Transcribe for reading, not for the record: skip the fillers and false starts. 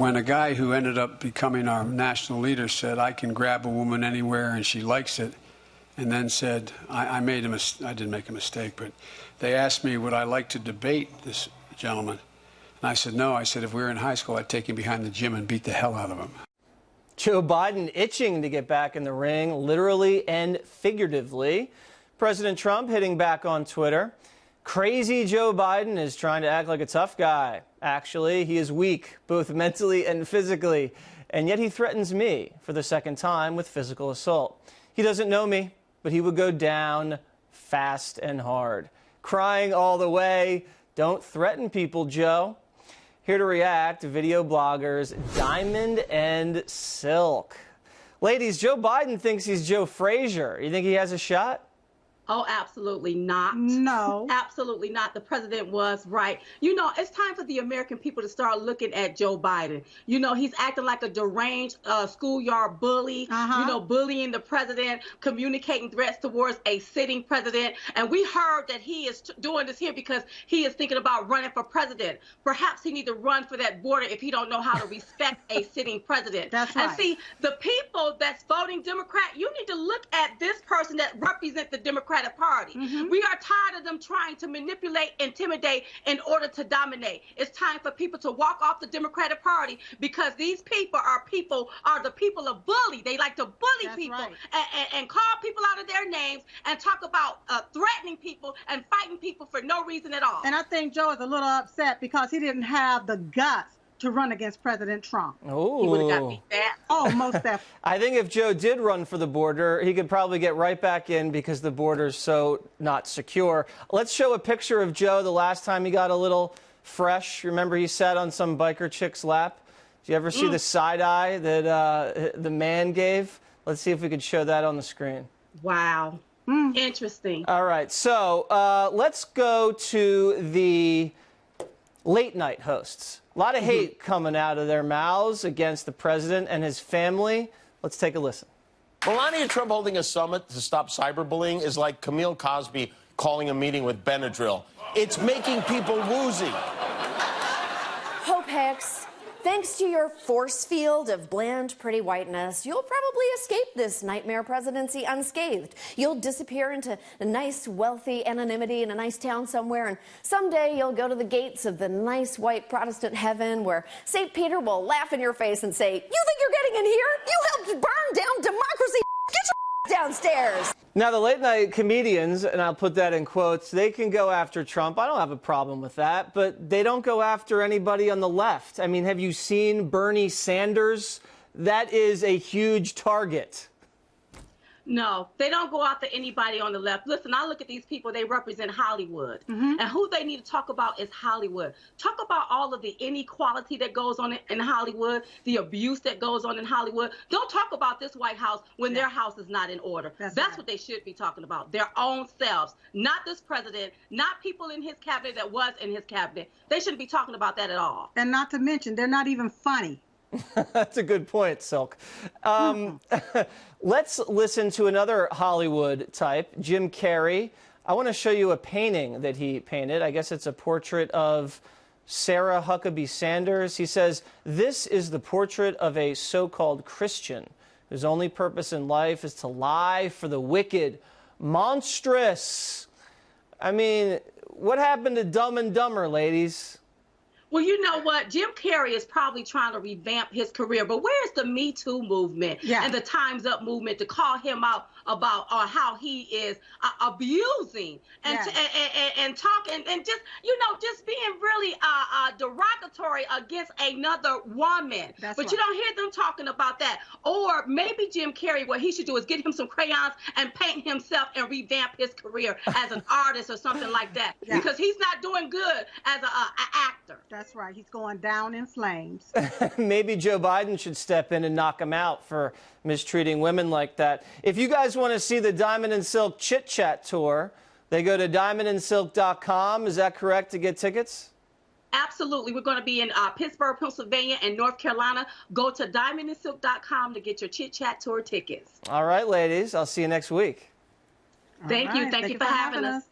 when a guy who ended up becoming our national leader said, I can grab a woman anywhere and she likes it, and then said, I didn't make a mistake, but they asked me, would I like to debate this gentleman? And I said, no. I said, if we were in high school, I'd take him behind the gym and beat the hell out of him. Joe Biden itching to get back in the ring, literally and figuratively. President Trump hitting back on Twitter. Crazy Joe Biden is trying to act like a tough guy. Actually, he is weak, both mentally and physically, and yet he threatens me for the second time with physical assault. He doesn't know me, but he would go down fast and hard. Crying all the way, don't threaten people, Joe. Here to react, video bloggers Diamond and Silk. Ladies, Joe Biden thinks he's Joe Frazier. You think he has a shot? Oh, absolutely not. No. Absolutely not. The president was right. You know, it's time for the American people to start looking at Joe Biden. You know, he's acting like a deranged schoolyard bully, you know, bullying the president, communicating threats towards a sitting president. And we heard that he is doing this here because he is thinking about running for president. Perhaps he needs to run for that border if he don't know how to respect a sitting president. That's right. And see, the people that's voting Democrat, you need to look at this person that represents the Democratic Party. We are tired of them trying to manipulate, intimidate in order to dominate. It's time for people to walk off the Democratic Party because these people are the people of bully. They like to bully people and call people out of their names and talk about threatening people and fighting people for no reason at all. And I think Joe is a little upset because he didn't have the guts to run against President Trump. Oh, he would have got beat back. Oh, most definitely. I think if Joe did run for the border, he could probably get right back in because the border's so not secure. Let's show a picture of Joe the last time he got a little fresh. Remember he sat on some biker chick's lap? Did you ever see the side eye that the man gave? Let's see if we could show that on the screen. Wow. Interesting. All right, so let's go to the late night hosts. A lot of hate coming out of their mouths against the president and his family. Let's take a listen. Melania Trump holding a summit to stop cyberbullying is like Camille Cosby calling a meeting with Benadryl. It's making people woozy. Hope Hicks, thanks to your force field of bland, pretty whiteness, you'll probably escape this nightmare presidency unscathed. You'll disappear into a nice, wealthy anonymity in a nice town somewhere, and someday you'll go to the gates of the nice white Protestant heaven where St. Peter will laugh in your face and say, "You think you're getting in here? You helped burn down democracy. Get your downstairs." Now, the late night comedians, and I'll put that in quotes, they can go after Trump. I don't have a problem with that, but they don't go after anybody on the left. I mean, have you seen Bernie Sanders? That is a huge target. No, they don't go after anybody on the left. Listen, I look at these people, they represent Hollywood. And who they need to talk about is Hollywood. Talk about all of the inequality that goes on in Hollywood, the abuse that goes on in Hollywood. Don't talk about this White House when their house is not in order. That's what they should be talking about, their own selves, not this president, not people in his cabinet that was in his cabinet. They shouldn't be talking about that at all. And not to mention, they're not even funny. That's a good point, Silk. Let's listen to another Hollywood type, Jim Carrey. I want to show you a painting that he painted. I guess it's a portrait of Sarah Huckabee Sanders. He says, "This is the portrait of a so-called Christian whose only purpose in life is to lie for the wicked. Monstrous." I mean, what happened to Dumb and Dumber, ladies? Well, you know what? Jim Carrey is probably trying to revamp his career, but where's the Me Too movement and the Time's Up movement to call him out about how he is abusing and talking and just, you know, just being really derogatory against another woman. But you don't hear them talking about that. Or maybe Jim Carrey, what he should do is get him some crayons and paint himself and revamp his career as an artist or something like that, because he's not doing good as an actor. That's right. He's going down in flames. Maybe Joe Biden should step in and knock him out for mistreating women like that. If you guys want to see the Diamond and Silk Chit Chat tour, they go to diamondandsilk.com. Is that correct to get tickets? Absolutely. We're going to be in Pittsburgh, Pennsylvania, and North Carolina. Go to diamondandsilk.com to get your Chit Chat tour tickets. All right, ladies. I'll see you next week. Thank you. Thank you for having us.